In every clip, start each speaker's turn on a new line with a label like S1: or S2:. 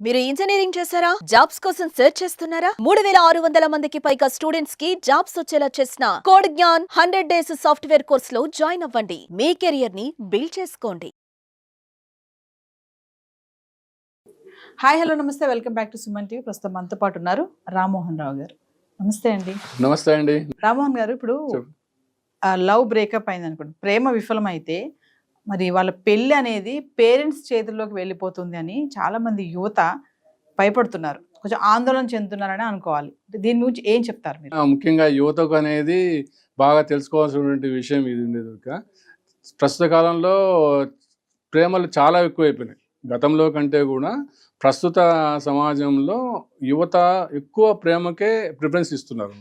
S1: మీరు ఇంజనీరింగ్ చేశారా? జాబ్స్ కోసం సెర్చ్ చేస్తున్నారా? 3600 మందికి పైగా స్టూడెంట్స్ కి జాబ్స్ వచ్చేలా చేసిన code Gyan 100 days software course లో జాయిన్ అవ్వండి. మీ కెరియర్ ని బిల్డ్ చేసుకోండి.
S2: హాయ్ హలో నమస్తే, welcome back to Suman TV. ప్రస్తుతం మనతో పాటు ఉన్నారు రామ్మోహన్ రావు గారు. నమస్తే అండి.
S3: నమస్తే అండి.
S2: రామ్మోహన్ గారు, ఇప్పుడు లవ్ బ్రేకప్ అయింది అనుకోండి, ప్రేమ విఫలమైతే మరి వాళ్ళ పెళ్లి అనేది పేరెంట్స్ చేతుల్లోకి వెళ్ళిపోతుంది అని చాలా మంది యువత భయపడుతున్నారు, కొంచెం ఆందోళన చెందుతున్నారని అనుకోవాలి. దీని గురించి ఏం చెప్తారు మీరు?
S3: ముఖ్యంగా యువతకు అనేది బాగా తెలుసుకోవాల్సినటువంటి విషయం ఇది ఉండేది. ప్రస్తుత కాలంలో ప్రేమలు చాలా ఎక్కువైపోయినాయి. గతంలో కంటే కూడా ప్రస్తుత సమాజంలో యువత ఎక్కువ ప్రేమకే ప్రిఫరెన్స్ ఇస్తున్నారు.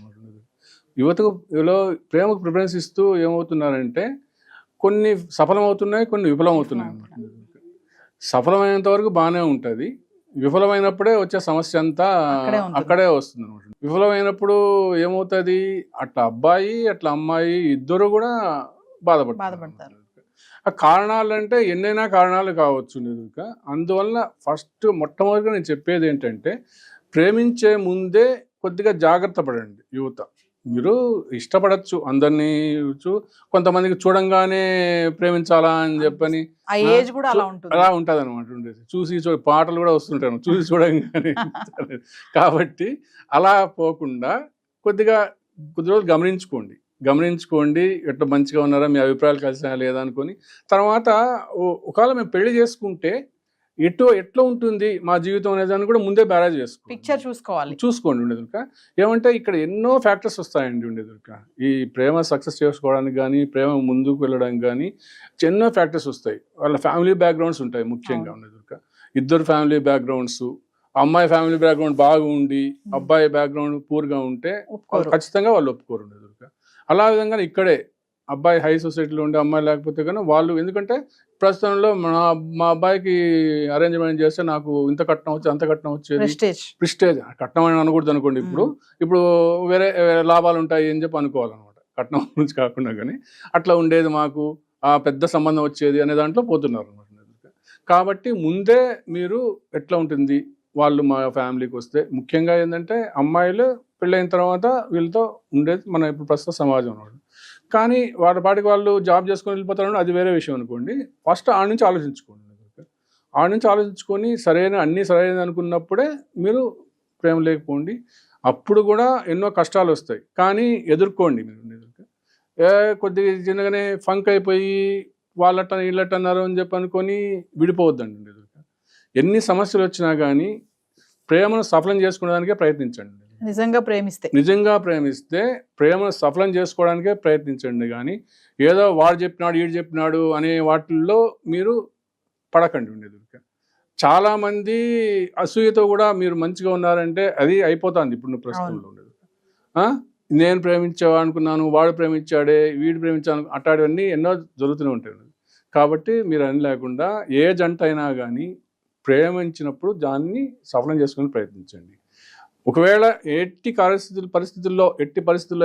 S3: యువతకు ప్రేమకు ప్రిఫరెన్స్ ఇస్తూ ఏమవుతున్నారంటే కొన్ని సఫలమవుతున్నాయి, కొన్ని విఫలమవుతున్నాయి అన్నమాట. సఫలమైనంత వరకు బాగానే ఉంటుంది, విఫలమైనప్పుడే వచ్చే సమస్య అంతా అక్కడే వస్తుంది అనమాట. విఫలమైనప్పుడు ఏమవుతుంది, అట్లా అబ్బాయి అట్లా అమ్మాయి ఇద్దరు కూడా బాధపడతారు. ఆ కారణాలు అంటే ఎన్నైనా కారణాలు కావచ్చు. అందువల్ల మొట్టమొదటిగా నేను చెప్పేది ఏంటంటే, ప్రేమించే ముందే కొద్దిగా జాగ్రత్త పడండి యువత. మీరు ఇష్టపడచ్చు అందరినీ, కొంతమందికి చూడంగానే ప్రేమించాలా అని చెప్పని అలా ఉంటుంది అనమాట. చూసి పాటలు కూడా వస్తుంటాను చూసి చూడంగానే. కాబట్టి అలా పోకుండా కొద్ది రోజులు గమనించుకోండి ఎట్లా మంచిగా ఉన్నారా, మీ అభిప్రాయాలు కలిసినా లేదా అనుకొని. తర్వాత ఒకవేళ మేము పెళ్లి చేసుకుంటే ఎట్లా ఉంటుంది మా జీవితం అనేది అని కూడా ముందే బ్యారేజ్ చూసుకోండి ఉండేదుక. ఏమంటే ఇక్కడ ఎన్నో ఫ్యాక్టర్స్ వస్తాయండి ఉండేదుక. ఈ ప్రేమ సక్సెస్ చేసుకోవడానికి కానీ, ప్రేమ ముందుకు వెళ్ళడానికి కానీ ఎన్నో ఫ్యాక్టర్స్ వస్తాయి. వాళ్ళ ఫ్యామిలీ బ్యాక్గ్రౌండ్స్ ఉంటాయి ముఖ్యంగా ఉండేదుక. ఇద్దరు ఫ్యామిలీ బ్యాక్గ్రౌండ్స్, అమ్మాయి ఫ్యామిలీ బ్యాక్గ్రౌండ్ బాగుండి అబ్బాయి బ్యాక్గ్రౌండ్ పూర్గా ఉంటే ఖచ్చితంగా వాళ్ళు ఒప్పుకోరు ఉండేదుక. అలా విధంగా ఇక్కడే అబ్బాయి హై సొసైటీలో ఉండే అమ్మాయి లేకపోతే కానీ వాళ్ళు, ఎందుకంటే ప్రస్తుతంలో మా అబ్బాయికి అరేంజ్మెంట్ చేస్తే నాకు ఇంత కట్నం వచ్చి అంత కట్నం వచ్చేది, ప్రిస్టేజ్. కట్నం అని అనకూడదు అనుకోండి. ఇప్పుడు వేరే లాభాలు ఉంటాయి అని చెప్పి అనుకోవాలన్నమాట, కట్నం నుంచి కాకుండా. కానీ అట్లా ఉండేది మాకు, ఆ పెద్ద సంబంధం వచ్చేది అనే దాంట్లో పోతున్నారు అనమాట. కాబట్టి ముందే మీరు ఎట్లా ఉంటుంది వాళ్ళు మా ఫ్యామిలీకి వస్తే, ముఖ్యంగా ఏంటంటే అమ్మాయిలు పెళ్ళైన తర్వాత వీళ్ళతో ఉండేది మన ఇప్పుడు ప్రస్తుత సమాజం అన్నమాట. కానీ వాళ్ళ పాటికి వాళ్ళు జాబ్ చేసుకొని వెళ్ళిపోతారని అది వేరే విషయం అనుకోండి. ఫస్ట్ ఆడ నుంచి ఆలోచించుకొని అన్నీ సరైనది అనుకున్నప్పుడే మీరు ప్రేమ లేకపోండి. అప్పుడు కూడా ఎన్నో కష్టాలు వస్తాయి, కానీ ఎదుర్కోండి మీరు. కొద్దిగా చిన్నగానే ఫంక్ అయిపోయి వాళ్ళట్ట వీళ్ళట్ట అన్నారు అని చెప్పి అనుకొని విడిపోవద్దండి. ఎన్ని సమస్యలు వచ్చినా కానీ ప్రేమను సఫలం చేసుకునేదానికే ప్రయత్నించండి. నిజంగా ప్రేమిస్తే ప్రేమను సఫలం చేసుకోవడానికే ప్రయత్నించండి. కానీ ఏదో వాడు చెప్పినాడు వీడు చెప్పినాడు అనే వాటిల్లో మీరు పడకండి ఉండేది. చాలామంది అసూయతో కూడా మీరు మంచిగా ఉన్నారంటే అది అయిపోతుంది ఇప్పుడు ప్రస్తుతంలో ఉండేది. నేను ప్రేమించావా అనుకున్నాను, వాడు ప్రేమించాడే, వీడు ప్రేమించాను, అట్లాంటివన్నీ ఎన్నో జరుగుతూనే ఉంటాయి. కాబట్టి మీరు అని లేకుండా ఏ జంట అయినా కానీ ప్రేమించినప్పుడు దాన్ని సఫలం చేసుకుని ప్రయత్నించండి. ఒకవేళ ఎట్టి పరిస్థితుల్లో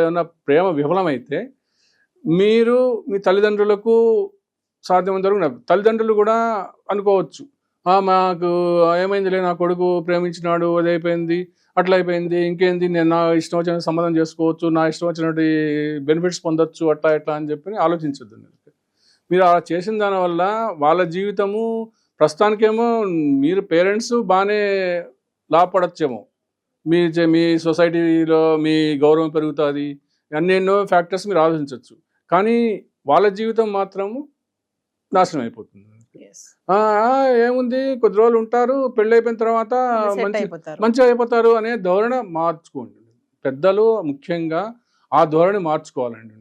S3: ఏమైనా ప్రేమ విఫలమైతే మీరు మీ తల్లిదండ్రులకు సాధ్యమైనంత వరకు, తల్లిదండ్రులు కూడా అనుకోవచ్చు, మాకు ఏమైందిలే, నా కొడుకు ప్రేమించినాడు, అది అయిపోయింది, అట్లా అయిపోయింది, ఇంకేంది, నేను నా ఇష్టం వచ్చిన సంబంధం చేసుకోవచ్చు, నా ఇష్టం వచ్చినట్టు బెనిఫిట్స్ పొందొచ్చు, అట్లా అని చెప్పి ఆలోచించద్దు. మీరు అలా చేసిన దానివల్ల వాళ్ళ జీవితము ప్రస్తుతానికేమో మీరు పేరెంట్స్ బాగానే లాభపడచ్చేమో, మీ సొసైటీలో మీ గౌరవం పెరుగుతుంది, ఎన్నెన్నో ఫ్యాక్టర్స్ మీరు ఆలోచించవచ్చు. కానీ వాళ్ళ జీవితం మాత్రము నాశనం అయిపోతుంది. ఏముంది, కొద్ది రోజులు ఉంటారు, పెళ్ళి అయిపోయిన తర్వాత మంచిగా అయిపోతారు అనే ధోరణి మార్చుకోండి. పెద్దలు ముఖ్యంగా ఆ ధోరణి మార్చుకోవాలండి.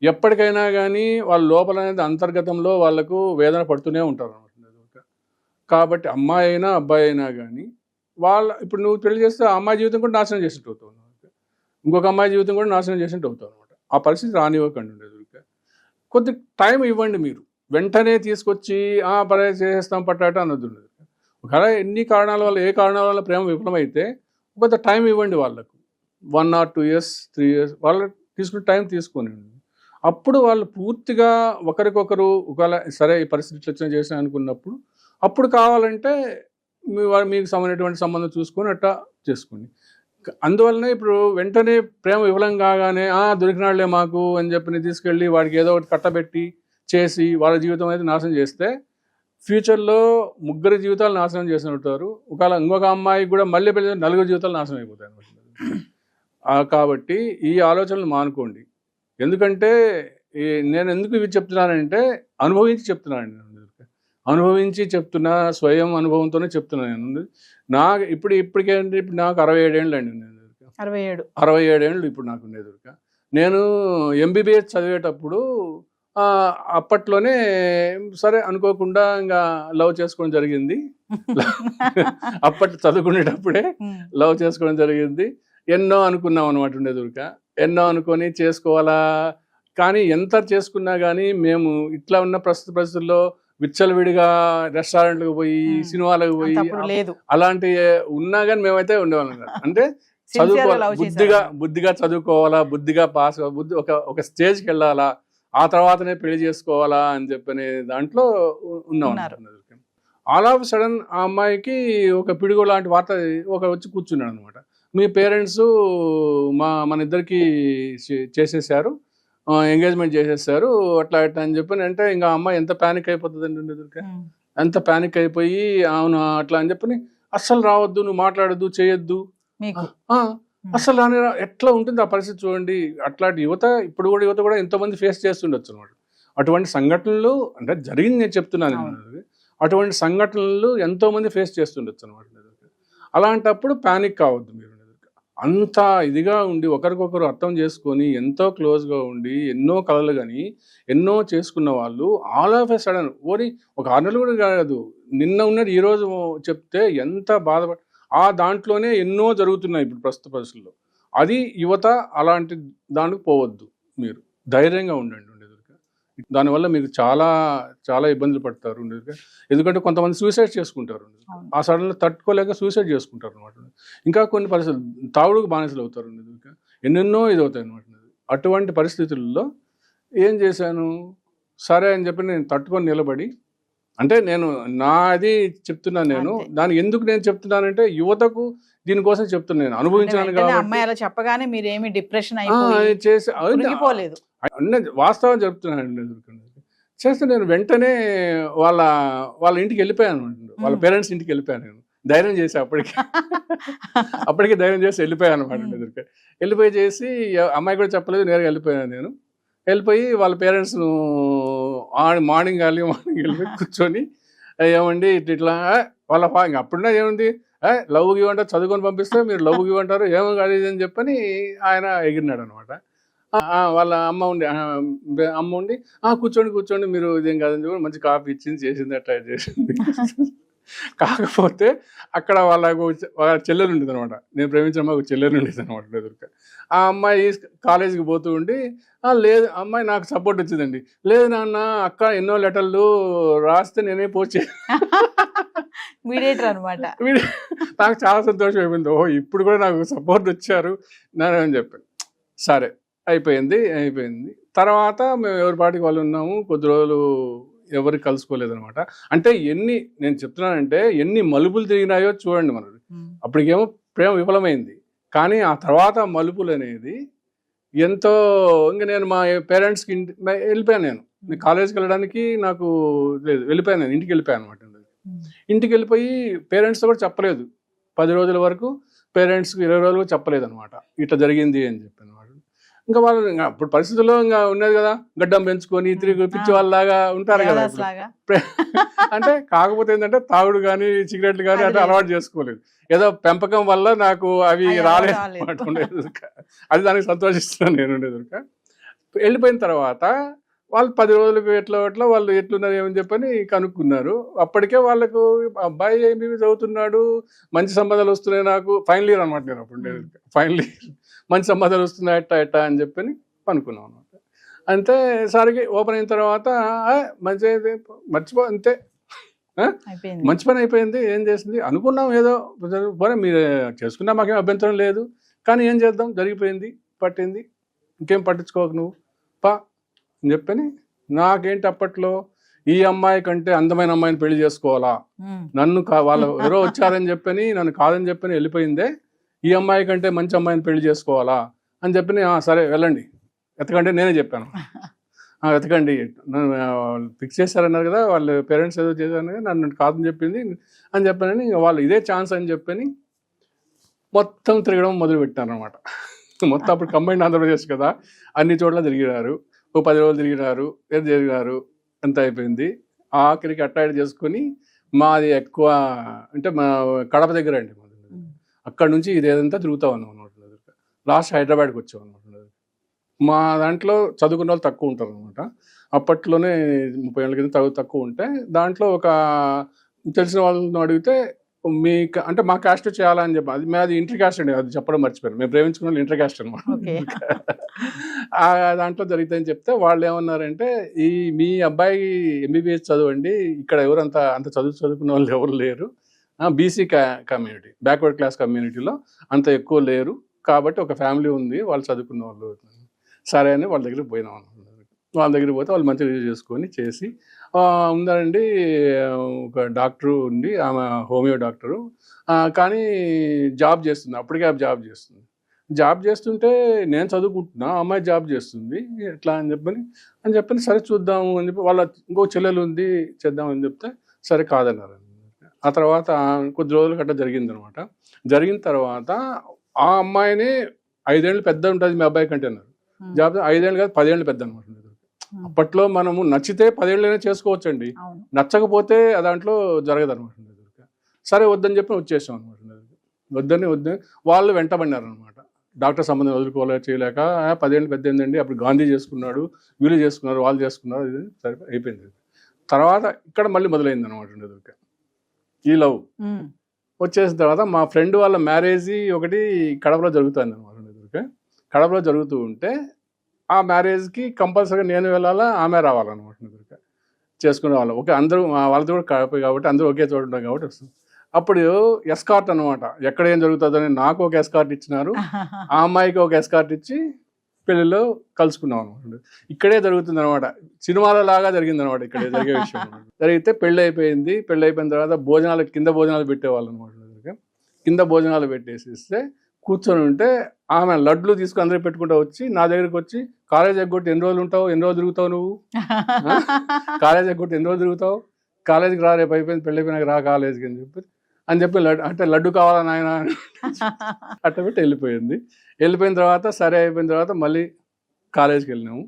S3: ఎప్పటికైనా కానీ వాళ్ళ లోపల అనేది అంతర్గతంలో వాళ్ళకు వేదన పడుతూనే ఉంటారు అన్నమాట. కాబట్టి అమ్మాయి అయినా అబ్బాయి అయినా కానీ ఇప్పుడు నువ్వు పెళ్లి చేస్తే ఆ అమ్మాయి జీవితం కూడా నాశనం చేసినట్టు అవుతావు అనమాట, ఇంకొక అమ్మాయి జీవితం కూడా నాశనం చేసినట్టు అవుతావు అనమాట. ఆ పరిస్థితి రానివ్వకండి ఉండేది. కొద్ది టైం ఇవ్వండి. మీరు వెంటనే తీసుకొచ్చి చేసేస్తాం పట్టాట అన్నది ఉండదు. ఒకవేళ ఎన్ని కారణాల వల్ల, ఏ కారణాల వల్ల ప్రేమ విఫలమైతే కొంత టైం ఇవ్వండి వాళ్ళకు. 1 or 2 years 3 years వాళ్ళకి తీసుకుని టైం తీసుకొని, అప్పుడు వాళ్ళు పూర్తిగా ఒకరికొకరు ఒకవేళ సరే ఈ పరిస్థితి వచ్చిన చేసిన అనుకున్నప్పుడు అప్పుడు కావాలంటే మీకు సంబంధించినటువంటి సంబంధం చూసుకొని అట్లా చేసుకోండి. అందువలన ఇప్పుడు వెంటనే ప్రేమ విఫలం కాగానే దొరికినాళ్లే మాకు అని చెప్పి తీసుకెళ్ళి వాడికి ఏదో ఒకటి కట్టబెట్టి చేసి వాళ్ళ జీవితం అయితే నాశనం చేస్తే ఫ్యూచర్లో 3 జీవితాలు నాశనం చేసినట్టారు. ఒకవేళ ఇంకొక అమ్మాయికి కూడా మళ్ళీ పెళ్లి 4 జీవితాలు నాశనం అయిపోతాయి అన్నమాట. కాబట్టి ఈ ఆలోచనలు మానుకోండి. ఎందుకంటే నేను ఎందుకు ఇవి చెప్తున్నానంటే అనుభవించి చెప్తున్నాను. అనుభవించి చెప్తున్నా, స్వయం అనుభవంతోనే చెప్తున్నాను నేను. ఇప్పటికేంటి ఇప్పుడు నాకు 67 ఏళ్ళు అండి. 67 ఏళ్ళు ఇప్పుడు నాకు ఉండేది. నేను MBBS చదివేటప్పుడు అప్పట్లోనే సరే అనుకోకుండా ఇంకా లవ్ చేసుకోవడం జరిగింది. అప్పట్లో చదువుకునేటప్పుడే లవ్ చేసుకోవడం జరిగింది. ఎన్నో అనుకున్నాం అనమాట ఉండేదుర్క. ఎన్నో అనుకొని చేసుకోవాలా, కానీ ఎంత చేసుకున్నా కానీ మేము ఇట్లా ఉన్న ప్రస్తుత పరిస్థితుల్లో విచ్చలవిడిగా రెస్టారెంట్లకు పోయి సినిమాలకు పోయి అలాంటి ఉన్నా కానీ మేమైతే ఉండేవాళ్ళం కాదు. అంటే చదువుకోవాలా, బుద్ధిగా చదువుకోవాలా, బుద్ధిగా పాస్ ఒక స్టేజ్కి వెళ్ళాలా, ఆ తర్వాతనే పెళ్లి చేసుకోవాలా అని చెప్పనే దాంట్లో ఉన్నాం. ఆల్ ఆఫ్ సడన్ ఆ అమ్మాయికి ఒక పిడుగు లాంటి వార్త వచ్చి కూర్చున్నాడు అనమాట. మీ పేరెంట్స్ మన ఇద్దరికి చేసేసారు, ఎంగేజ్మెంట్ చేసేసారు, అట్లా అట్లా అని చెప్పి అంటే ఇంకా అమ్మాయి ఎంత ప్యానిక్ అయిపోతుందండి. ఎదురుగా ఎంత ప్యానిక్ అయిపోయి అవును అట్లా అని చెప్పని అస్సలు రావద్దు, నువ్వు మాట్లాడద్దు, చేయొద్దు, అసలు రాని ఎట్లా ఉంటుంది ఆ పరిస్థితి చూడండి. అట్లాంటి యువత యువత కూడా ఎంతోమంది ఫేస్ చేస్తుండొచ్చు అనమాట. అటువంటి సంఘటనలు అంటే జరిగింది నేను చెప్తున్నాను. అటువంటి సంఘటనలు ఎంతోమంది ఫేస్ చేస్తుండొచ్చు అనమాట. అలాంటప్పుడు ప్యానిక్ కావద్దు మీరు. అంత ఇదిగా ఉండి ఒకరికొకరు అర్థం చేసుకొని ఎంతో క్లోజ్గా ఉండి ఎన్నో కలలు కానీ ఎన్నో చేసుకున్న వాళ్ళు ఆల్ ఆఫ్ ఎ సడన్ ఒక 6 నెలలు కూడా కాదు, నిన్న ఉన్నది ఈరోజు చెప్తే ఎంత బాధపడ దాంట్లోనే ఎన్నో జరుగుతున్నాయి ఇప్పుడు ప్రస్తుత పరిస్థితుల్లో. అది యువత అలాంటి దానికి పోవద్దు. మీరు ధైర్యంగా ఉండండి. దానివల్ల మీకు చాలా చాలా ఇబ్బందులు పడతారు. ఎందుకంటే కొంతమంది సూసైడ్ చేసుకుంటారు. ఆ సడన్లో తట్టుకోలేక సూసైడ్ చేసుకుంటారు అనమాట. ఇంకా కొన్ని పరిస్థితులు తాగుడుకు బానిసలు అవుతారు. ఎన్నెన్నో ఇది అవుతాయి అనమాట. అటువంటి పరిస్థితుల్లో ఏం చేశాను, సరే అని చెప్పి నేను తట్టుకొని నిలబడి, అంటే నేను నాది చెప్తున్నాను. నేను దాన్ని ఎందుకు నేను చెప్తున్నానంటే యువతకు దీనికోసం చెప్తున్నాను. నేను అనుభవించాను కాబట్టి
S2: చెప్పగానే మీరేమి డిప్రెషన్
S3: చేసి వాస్తవం చెప్తున్నాను. చేస్తే నేను వెంటనే వాళ్ళ ఇంటికి వెళ్ళిపోయాను అనమాట. వాళ్ళ పేరెంట్స్ ఇంటికి వెళ్ళిపోయాను. నేను ధైర్యం చేసి అప్పటికి ధైర్యం చేసి వెళ్ళిపోయాను అనమాట. వెళ్ళిపోయి చేసి అమ్మాయి కూడా చెప్పలేదు, నేరుగా వెళ్ళిపోయాను. నేను వెళ్ళిపోయి వాళ్ళ పేరెంట్స్ను మార్నింగ్ వెళ్ళిపోయి కూర్చొని ఏమండి ఇట్లా వాళ్ళ అప్పుడున్నా ఏముంది, లవ్ ఇవ్వంటారు, చదువుకొని పంపిస్తే మీరు లవ్ ఇవ్వంటారు, ఏమో కాదు అని చెప్పని ఆయన ఎగిరినాడు అనమాట. వాళ్ళ అమ్మ ఉండి కూర్చోండి మీరు ఇదేం కాదని చెప్పి మంచి కాఫీ ఇచ్చింది, చేసింది, అట్లా చేసింది. కాకపోతే అక్కడ వాళ్ళ చెల్లెలు ఉండేది అనమాట. నేను ప్రేమించిన అమ్మాయి ఒక చెల్లెలు ఉండేది అనమాట. ఎదురుగా ఆ అమ్మాయి కాలేజీకి పోతూ ఉండి లేదు అమ్మాయి నాకు సపోర్ట్ వచ్చిందండి. లేదు నాన్న అక్క ఎన్నో లెటర్లు రాస్తే నేనే పోస్ట్
S2: మీడియేటర్ అనమాట.
S3: నాకు చాలా సంతోషం అయిపోయింది. ఇప్పుడు కూడా నాకు సపోర్ట్ వచ్చారు అని చెప్పాను. సరే అయిపోయింది. తర్వాత మేము ఎవరి పాటికి వాళ్ళు ఉన్నాము. కొద్ది రోజులు ఎవరికి కలుసుకోలేదనమాట. అంటే నేను చెప్తున్నానంటే ఎన్ని మలుపులు తిరిగినాయో చూడండి. మనది అప్పటికేమో ప్రేమ విఫలమైంది, కానీ ఆ తర్వాత మలుపులు అనేది ఎంతో. ఇంకా నేను మా పేరెంట్స్కి వెళ్ళిపోయాను. నేను కాలేజీకి వెళ్ళడానికి నాకు లేదు, వెళ్ళిపోయాను. నేను ఇంటికి వెళ్ళిపోయాను అనమాట. ఇంటికి వెళ్ళిపోయి పేరెంట్స్తో కూడా చెప్పలేదు. 10 రోజుల వరకు పేరెంట్స్కి 20 రోజులు చెప్పలేదు అనమాట. ఇట్లా జరిగింది అని చెప్పి అనమాట. ఇంకా వాళ్ళు అప్పుడు పరిస్థితుల్లో ఇంకా ఉన్నది కదా, గడ్డం పెంచుకొని తిరిగి పిచ్చి వాళ్ళలాగా ఉంటారు కదా. అంటే కాకపోతే ఏంటంటే తాగుడు కానీ సిగరెట్లు కానీ అంటే అలవాటు చేసుకోలేదు. ఏదో పెంపకం వల్ల నాకు అవి రాలేదు అనమాట. ఉండేది అది దానికి సంతోషిస్తున్నాను నేను. ఉండేది వెళ్ళిపోయిన తర్వాత వాళ్ళు 10 రోజులకు ఎట్లా వాళ్ళు ఎట్లున్నారు ఏమని చెప్పని కనుక్కున్నారు. అప్పటికే వాళ్ళకు అబ్బాయి ఏమి చదువుతున్నాడు, మంచి సంబంధాలు వస్తున్నాయి, నాకు ఫైనల్ ఇయర్ అనమాట. నేను అప్పుడు ఫైనల్ ఇయర్ మంచి సంబంధాలు వస్తున్నాయి ఎట్టా అని చెప్పని అనుకున్నాం అనమాట. అంతే సరికి ఓపెన్ అయిన తర్వాత మంచి అంతే మంచి పని అయిపోయింది. ఏం చేసింది అనుకున్నాం, ఏదో పోనీ మీరు చేసుకున్నా మాకేం అభ్యంతరం లేదు, కానీ ఏం చేద్దాం, జరిగిపోయింది, పట్టింది, ఇంకేం పట్టించుకోకు నువ్వు పా అని చెప్పని. నాకేంటి అప్పట్లో ఈ అమ్మాయి కంటే అందమైన అమ్మాయిని పెళ్లి చేసుకోవాలా, నన్ను వాళ్ళు ఎవరో వచ్చారని చెప్పని నన్ను కాదని చెప్పని వెళ్ళిపోయిందే, ఈ అమ్మాయి కంటే మంచి అమ్మాయిని పెళ్లి చేసుకోవాలా అని చెప్పని సరే వెళ్ళండి ఎతకండి నేనే చెప్పాను. వెతకండి నన్ను ఫిక్స్ చేశారన్నారు కదా, వాళ్ళ పేరెంట్స్ ఏదో చేశారు కదా, నన్ను కాదని చెప్పింది అని చెప్పానని వాళ్ళు ఇదే ఛాన్స్ అని చెప్పని మొత్తం తిరగడం మొదలుపెట్టారు అనమాట. మొత్తం అప్పుడు కంబైన్డ్ ఆంధ్రప్రదేశ్ కదా, అన్ని చోట్ల తిరిగినారు, ఓ 10 రోజులు తిరిగినారు, ఏదో తిరిగినారు, ఎంత అయిపోయింది. ఆఖరికి అట్టాయిడ్ చేసుకొని మాది ఎక్కువ అంటే మా కడప దగ్గర అండి, అక్కడ నుంచి ఇదేదంతా తిరుగుతాం అన్నమాట. లాస్ట్ హైదరాబాద్కి వచ్చాం అనమాట. మా దాంట్లో చదువుకున్న వాళ్ళు తక్కువ ఉంటారు అనమాట. అప్పట్లోనే 30 ఏళ్ళ కింద తక్కువ ఉంటే దాంట్లో ఒక తెలిసిన వాళ్ళని అడిగితే మీకు అంటే మా క్యాస్ట్ చేయాలని చెప్పి, అది మాది ఇంటర్ క్యాస్ట్ అండి, అది చెప్పడం మర్చిపోయాను. మేము ప్రేమించుకున్న వాళ్ళు ఇంటర్ క్యాస్ట్ అనమాట. దాంట్లో జరుగుతాయని చెప్తే వాళ్ళు ఏమన్నారంటే, మీ అబ్బాయి ఎంబీబీఎస్ చదవండి, ఇక్కడ ఎవరు అంత చదువుకున్న వాళ్ళు ఎవరు లేరు, బీసీ కమ్యూనిటీ బ్యాక్వర్డ్ క్లాస్ కమ్యూనిటీలో అంత ఎక్కువ లేరు, కాబట్టి ఒక ఫ్యామిలీ ఉంది వాళ్ళు చదువుకున్న వాళ్ళు. సరే అని వాళ్ళ దగ్గరికి పోయినాం అనుకుంటున్నారు. వాళ్ళ దగ్గరికి పోతే వాళ్ళు మంచిగా రివ్యూ చేసుకొని చేసి ఉందండి, ఒక డాక్టరు ఉండి, ఆమె హోమియో డాక్టరు, కానీ జాబ్ చేస్తుంది, అప్పటికే జాబ్ చేస్తుంది. జాబ్ చేస్తుంటే నేను చదువుకుంటున్నా, అమ్మాయి జాబ్ చేస్తుంది, ఎట్లా అని చెప్పని సరే చూద్దాము అని చెప్పి, వాళ్ళ ఇంకో చెల్లెలు ఉంది చేద్దామని చెప్తే సరే కాదన్నారు. ఆ తర్వాత కొద్ది రోజులు గట్రా జరిగింది అనమాట. జరిగిన తర్వాత ఆ అమ్మాయిని 5 ఏళ్ళు పెద్ద ఉంటుంది మీ అబ్బాయి కంటే అన్నారు. జాబ్ 5 ఏళ్ళు కాదు 10 ఏళ్ళు పెద్ద అనమాట. అప్పట్లో మనము నచ్చితే 10 ఏళ్ళైనా చేసుకోవచ్చండి, నచ్చకపోతే దాంట్లో జరగదు అనమాట. సరే వద్దని చెప్పి వచ్చేసాం అనమాట. వద్దని వాళ్ళు వెంటబడినారు అనమాట. డాక్టర్ సంబంధం వదులుకోలేక చేయలేక 10 ఏళ్ళు పెద్ద ఏందండి, అప్పుడు గాంధీ చేసుకున్నాడు, వీళ్ళు చేసుకున్నారు, వాళ్ళు చేసుకున్నారు, ఇది సరే అయిపోయింది. తర్వాత ఇక్కడ మళ్ళీ మొదలైంది అనమాట ఈ లవ్. వచ్చేసిన తర్వాత మా ఫ్రెండ్ వాళ్ళ మ్యారేజ్ ఒకటి కడపలో జరుగుతుంది అనమాట. కడపలో జరుగుతూ ఉంటే ఆ మ్యారేజ్కి కంపల్సరీగా నేను వెళ్ళాలా, ఆమె రావాలన్నమాట. చేసుకునే వాళ్ళు ఓకే, అందరూ వాళ్ళతో కూడా కడప కాబట్టి అందరూ ఒకే చోట ఉంటాం కాబట్టి వస్తుంది. అప్పుడు ఎస్కార్ట్ అనమాట, ఎక్కడ ఏం జరుగుతుందని నాకు ఒక ఎస్కార్ట్ ఇచ్చినారు, ఆ అమ్మాయికి ఒక ఎస్కార్ట్ ఇచ్చి పెళ్లిలో కలుసుకున్నాం అనమాట. ఇక్కడే జరుగుతుంది అనమాట, సినిమాల లాగా జరిగింది అనమాట. ఇక్కడే జరిగే విషయం జరిగితే పెళ్ళి అయిపోయింది. పెళ్ళి అయిపోయిన తర్వాత కింద భోజనాలు పెట్టేవాళ్ళు అనమాట. కింద భోజనాలు పెట్టేసిస్తే కూర్చొని ఉంటే ఆమె లడ్లు తీసుకుని అందరూ పెట్టుకుంటూ వచ్చి నా దగ్గరికి వచ్చి, కాలేజ్ ఎగ్గొట్టి ఎన్ని రోజులు ఉంటావు, ఎన్ని రోజులు తిరుగుతావు నువ్వు, కాలేజ్ ఎగ్గొట్టి ఎన్ని రోజులు తిరుగుతావు, కాలేజీకి రా, రేపు అయిపోయింది పెళ్ళి అయిపోయినాక రా కాలేజీకి అని చెప్పి అంటే లడ్డు కావాలా నాయన అట్ట పెట్టి వెళ్ళిపోయింది. వెళ్ళిపోయిన తర్వాత సరే అయిపోయిన తర్వాత మళ్ళీ కాలేజీకి వెళ్ళినాము.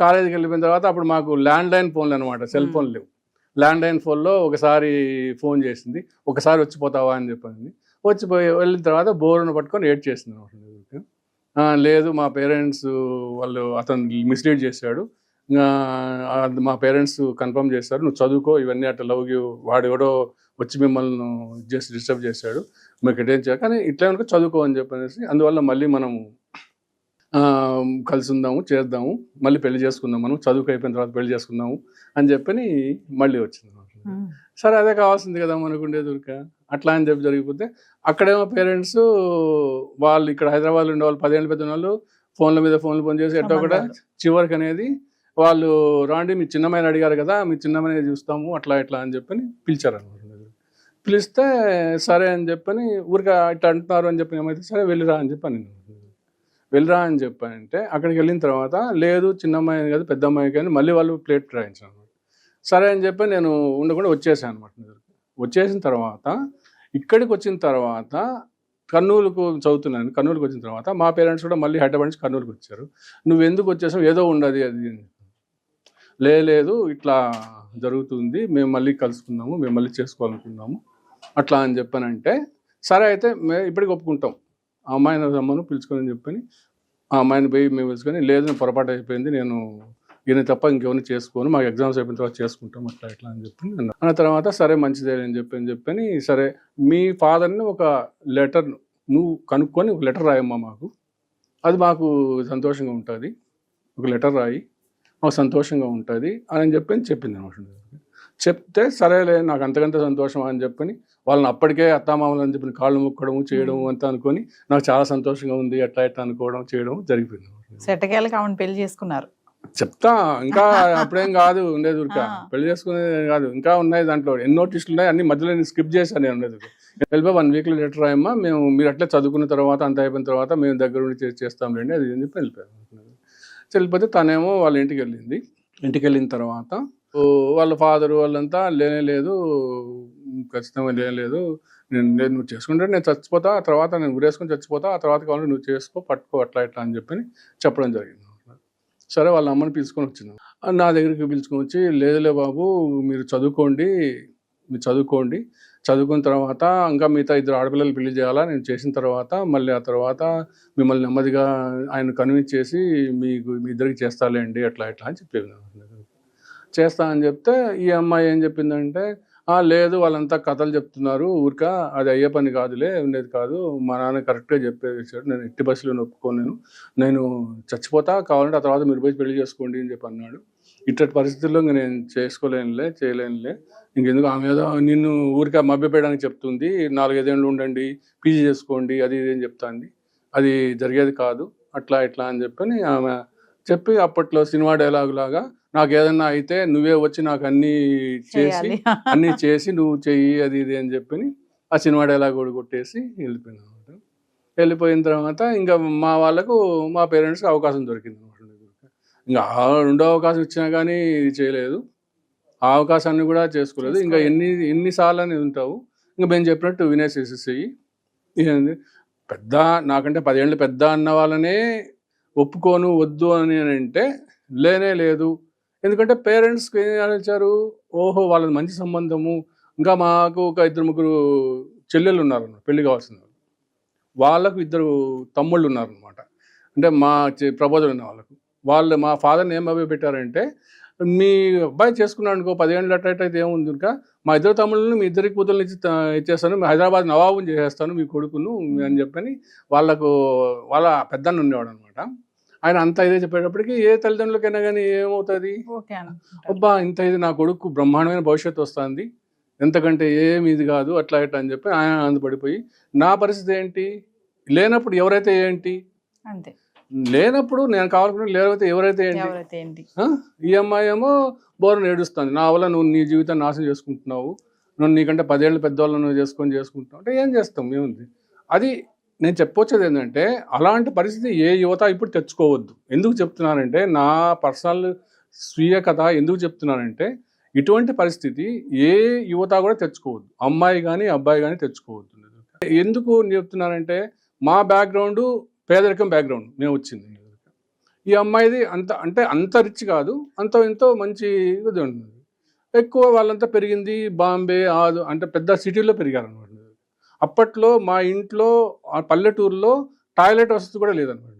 S3: కాలేజీకి వెళ్ళిపోయిన తర్వాత అప్పుడు మాకు ల్యాండ్లైన్ ఫోన్లు అనమాట, సెల్ ఫోన్ లేవు. ల్యాండ్లైన్ ఫోన్లో ఒకసారి ఫోన్ చేసింది, ఒకసారి వచ్చిపోతావా అని చెప్పింది. వెళ్ళిన తర్వాత బోర్ను పట్టుకొని ఏడ్ చేసింది అనమాట. లేదు మా పేరెంట్స్ వాళ్ళు అతను మిస్లీడ్ చేశాడు, మా పేరెంట్స్ కన్ఫర్మ్ చేశారు, నువ్వు చదువుకో, ఇవన్నీ అట్లా లవ్ వాడు ఎవడో వచ్చి మిమ్మల్ని జస్ట్ డిస్టర్బ్ చేశాడు, మీకు ఎటేం చేయాలి, కానీ ఇట్లా కనుక చదువుకో అని చెప్పనేసి, అందువల్ల మళ్ళీ మనము కలిసి ఉందాము, చేద్దాము, మళ్ళీ పెళ్లి చేసుకుందాం, మనం చదువుకు అయిపోయిన తర్వాత పెళ్లి చేసుకుందాము అని చెప్పని మళ్ళీ వచ్చింది. సరే అదే కావాల్సింది కదా మనకుండే దొరిక, అట్లా అని చెప్పి జరిగిపోతే అక్కడేమో పేరెంట్స్ వాళ్ళు ఇక్కడ హైదరాబాద్లో ఉండే వాళ్ళు 10 ఏళ్ళు పెద్ద వాళ్ళు ఫోన్ల మీద ఫోన్ చేసి ఎట్టో కూడా చివరికి అనేది వాళ్ళు రాండి మీ చిన్నమ్మాయిని అడిగారు కదా, మీ చిన్నమ్మాయిని చూస్తాము అట్లా ఇట్లా అని చెప్పని పిలిచారనమాట. పిలిస్తే సరే అని చెప్పని ఊరికే ఇట్లా అంటున్నారు అని చెప్పి ఏమైతే సరే వెళ్ళిరా అని చెప్పని చెప్పానంటే అక్కడికి వెళ్ళిన తర్వాత లేదు చిన్నమ్మాయిని కాదు పెద్ద అమ్మాయి కానీ మళ్ళీ వాళ్ళు ప్లేట్ రాయించారు అనమాట. సరే అని చెప్పి నేను ఉండకుండా వచ్చేసాను అనమాట. వచ్చేసిన తర్వాత ఇక్కడికి వచ్చిన తర్వాత కర్నూలుకు చదువుతున్నాను. కర్నూలుకి వచ్చిన తర్వాత మా పేరెంట్స్ కూడా మళ్ళీ హైదరాబాద్ నుంచి కర్నూలుకి వచ్చారు. నువ్వు ఎందుకు వచ్చేసావు, ఏదో ఉండదు అది. లేదు ఇట్లా జరుగుతుంది, మేము మళ్ళీ కలుసుకుందాము, మేము మళ్ళీ చేసుకోవాలనుకున్నాము అట్లా అని చెప్పానంటే సరే అయితే మేము ఇప్పటికి ఒప్పుకుంటాం, ఆ అమ్మాయిని రమ్మను పిలుచుకొని చెప్పని ఆ అమ్మాయిని పోయి మేము పిలుచుకొని, లేదు నేను పొరపాటు అయిపోయింది, నేను ఈయన తప్ప ఇంకెవరిని చేసుకోను, మాకు ఎగ్జామ్స్ అయిపోయిన తర్వాత చేసుకుంటాం అట్లా ఇట్లా అని చెప్పి అన్న తర్వాత సరే మంచిదే అని చెప్పని సరే మీ ఫాదర్ని ఒక లెటర్ నువ్వు కనుక్కొని ఒక లెటర్ రాయమ్మా మాకు, అది మాకు సంతోషంగా ఉంటుంది, ఒక లెటర్ రాయి మాకు సంతోషంగా ఉంటుంది అని చెప్పింది అనమాట. చెప్తే సరేలే నాకు అంతకంత సంతోషం అని చెప్పని వాళ్ళని అప్పటికే అత్తామామలు అని చెప్పి కాళ్ళు ముక్కడము చేయడం అంతా అనుకొని నాకు చాలా సంతోషంగా ఉంది అట్లా ఇట్లా అనుకోవడం చేయడం జరిగిపోయింది.
S2: సెటకేళ్ళకి ఆమెను పెళ్లి చేసుకున్నారు.
S3: చెప్తా ఇంకా అప్పుడేం కాదు ఉండేది ఊరిక పెళ్లి చేసుకునేది కాదు, ఇంకా ఉన్నాయి దాంట్లో ఎన్నో టెస్టులు ఉన్నాయి, అన్ని మధ్యలో నేను స్కిప్ చేశాను నేను ఉండేది. వెళ్ళిపోయి 1 వీక్లో లెటర్ రాయమ్మా, మీరు అట్లా చదువుకున్న తర్వాత అంత అయిపోయిన తర్వాత మేము దగ్గర ఉండి చేస్తాం రండి అది అని చెప్పి వెళ్ళిపోయాను. వెళ్ళిపోతే తనేమో వాళ్ళ ఇంటికి వెళ్ళింది. ఇంటికి వెళ్ళిన తర్వాత వాళ్ళ ఫాదరు వాళ్ళంతా లేదు ఖచ్చితంగా లేదు, నువ్వు చేసుకుంటే నేను చచ్చిపోతా, ఆ తర్వాత నేను ఉరేసుకొని చచ్చిపోతా, ఆ తర్వాత కావాలంటే నువ్వు చేసుకో పట్టుకో అట్లా ఇట్లా అని చెప్పి చెప్పడం జరిగింది. సరే వాళ్ళ అమ్మని పిలుచుకొని వచ్చింది. నా దగ్గరికి పిలుచుకొని వచ్చి లేదులే బాబు మీరు చదువుకున్న తర్వాత ఇంకా మిగతా 2 ఆడపిల్లలు పెళ్లి చేయాలా, నేను చేసిన తర్వాత మళ్ళీ ఆ తర్వాత మిమ్మల్ని నెమ్మదిగా ఆయన కన్విన్స్ చేసి మీ ఇద్దరికి చేస్తాలేండి అట్లా అని చెప్పేది. చేస్తా అని చెప్తే ఈ అమ్మాయి ఏం చెప్పిందంటే లేదు వాళ్ళంతా కథలు చెప్తున్నారు ఊరిక, అది అయ్యే పని కాదులే, ఉండేది కాదు, మా నాన్న కరెక్ట్గా చెప్పేసాడు, నేను ఎట్టి బస్సులో ఒప్పుకోను, నేను చచ్చిపోతా, కావాలంటే ఆ తర్వాత మీరు పోయి పెళ్లి చేసుకోండి అని చెప్పి అన్నాడు. ఇట్టటి పరిస్థితుల్లో ఇంకా నేను చేయలేనులే ఇంకెందుకు ఆమె ఏదో నిన్ను ఊరిక మభ్యపెట్టడానికి చెప్తుంది, 4-5 ఏళ్ళు ఉండండి పీజీ చేసుకోండి అది ఇది అని చెప్తాంది, అది జరిగేది కాదు అట్లా ఇట్లా అని చెప్పని ఆమె చెప్పి అప్పట్లో సినిమా డైలాగ్ లాగా నాకు ఏదన్నా అయితే నువ్వే వచ్చి నాకు అన్నీ చేసి నువ్వు చెయ్యి అది ఇది అని చెప్పి ఆ సినిమా డైలాగ్ కూడా కొట్టేసి వెళ్ళిపోయినా అనమాట. వెళ్ళిపోయిన తర్వాత ఇంకా మా పేరెంట్స్కి అవకాశం దొరికింది అనమాట. ఇంకా 2వ అవకాశం ఇచ్చినా కానీ ఇది చేయలేదు, ఆ అవకాశాన్ని కూడా చేసుకోలేదు. ఇంకా ఎన్నిసార్లు అని ఉంటావు, ఇంకా మేము చెప్పినట్టు వినేసేసేయి. పెద్ద నాకంటే 10 ఏళ్ళు పెద్ద అన్న వాళ్ళనే ఒప్పుకోను వద్దు అని అంటే లేదు, ఎందుకంటే పేరెంట్స్కి ఏం ఆలోచించారు, ఓహో వాళ్ళది మంచి సంబంధము, ఇంకా మాకు ఒక 2-3 చెల్లెళ్ళు ఉన్నారు పెళ్లి కావాల్సిన వాళ్ళకు 2 తమ్ముళ్ళు ఉన్నారనమాట. అంటే మా ప్రబోధులు ఉన్న వాళ్ళు మా ఫాదర్ని ఏం పెట్టారంటే మీ అబ్బాయి చేసుకున్నాడు అనుకో 10 ఏళ్ళు అట్టయితే ఏముంది ఇంకా మా 2 తమ్ముళ్ళని మీ 2 కూతుర్ని ఇచ్చేస్తాను, హైదరాబాద్ నవాబుని చేసేస్తాను మీ కొడుకును అని చెప్పని వాళ్ళ పెద్దన్న ఉండేవాడు అనమాట. ఆయన అంత ఇదే చెప్పేటప్పటికి ఏ తల్లిదండ్రులకైనా కానీ ఏమవుతుంది, అబ్బా ఇంత ఇది నా కొడుకు బ్రహ్మాండమైన భవిష్యత్తు వస్తుంది, ఎంతకంటే ఏమి ఇది కాదు అట్లా ఇట్లా అని చెప్పి ఆయన ఆనందపడిపోయి నా పరిస్థితి ఏంటి, లేనప్పుడు ఎవరైతే ఏంటి,
S2: అంతే
S3: లేనప్పుడు నేను కావాలనుకున్నా లేకపోతే ఎవరైతే ఏంటి. ఈ అమ్మాయి ఏమో బోర్ని ఏడుస్తుంది, నా వల్ల నువ్వు నీ జీవితాన్ని నాశనం చేసుకుంటున్నావు, నువ్వు నీకంటే 10 ఏళ్ళు పెద్దవాళ్ళని నువ్వు చేసుకుంటున్నావు అంటే ఏం చేస్తాం ఏముంది. అది నేను చెప్పొచ్చేది ఏంటంటే అలాంటి పరిస్థితి ఏ యువత ఇప్పుడు తెచ్చుకోవద్దు. ఎందుకు చెప్తున్నానంటే నా పర్సనల్ స్వీయ కథ ఎందుకు చెప్తున్నానంటే ఇటువంటి పరిస్థితి ఏ యువత కూడా తెచ్చుకోవద్దు, అమ్మాయి కానీ అబ్బాయి కానీ తెచ్చుకోవద్దు. ఎందుకు చెప్తున్నానంటే మా బ్యాక్గ్రౌండ్ పేదరికం బ్యాక్గ్రౌండ్ మేము వచ్చింది. ఈ అమ్మాయిది అంత రిచ్ కాదు, ఎంతో మంచి ఇది ఉంటుంది. ఎక్కువ వాళ్ళంతా పెరిగింది బాంబే అంటే పెద్ద సిటీలో పెరిగారు అనమాట. అప్పట్లో మా ఇంట్లో పల్లెటూరులో టాయిలెట్ వసతి కూడా లేదనమాట.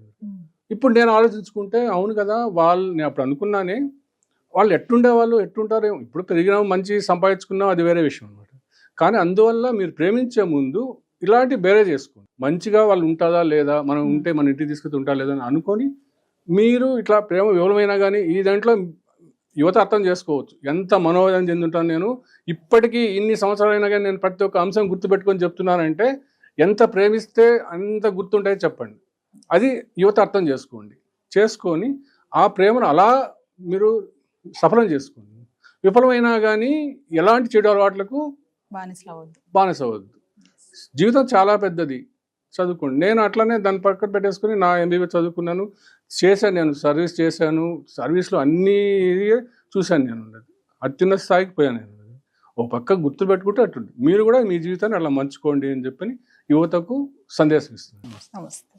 S3: ఇప్పుడు నేను ఆలోచించుకుంటే అవును కదా, నేను అప్పుడు అనుకున్నానే వాళ్ళు ఎట్టుంటారో, ఇప్పుడు పెరిగినాం మంచి సంపాదించుకున్నాం అది వేరే విషయం అనమాట. కానీ అందువల్ల మీరు ప్రేమించే ముందు ఇలాంటి బేరే చేసుకోండి, మంచిగా వాళ్ళు ఉంటుందా లేదా, మనం ఉంటే మన ఇంటికి తీసుకుని ఉంటా లేదా అని అనుకొని మీరు ఇట్లా ప్రేమ వివరమైనా కానీ ఈ దాంట్లో యువత అర్థం చేసుకోవచ్చు. ఎంత మనోవేదన చెందుంటాను నేను ఇప్పటికీ ఇన్ని సంవత్సరాలైనా కానీ నేను ప్రతి ఒక్క అంశం గుర్తుపెట్టుకొని చెప్తున్నానంటే ఎంత ప్రేమిస్తే అంత గుర్తుంటాయో చెప్పండి. అది యువత అర్థం చేసుకొని ఆ ప్రేమను అలా మీరు సఫలం చేసుకోండి. విఫలమైనా కానీ ఎలాంటి చెడు అలవాట్లకు బానిసవద్దు. జీవితం చాలా పెద్దది, చదువుకోండి. నేను అట్లనే దాన్ని పక్కన పెట్టేసుకుని నా MBA చదువుకున్నాను, నేను సర్వీస్ చేశాను, సర్వీస్లో అన్నీ చూశాను, నేను అత్యున్నత స్థాయికి పోయాను. నేను ఓ పక్క గుర్తు పెట్టుకుంటే అట్టుంది. మీరు కూడా మీ జీవితాన్ని అలా మంచుకోండి అని చెప్పి యువతకు సందేశం ఇస్తున్నాను.
S2: నమస్తే.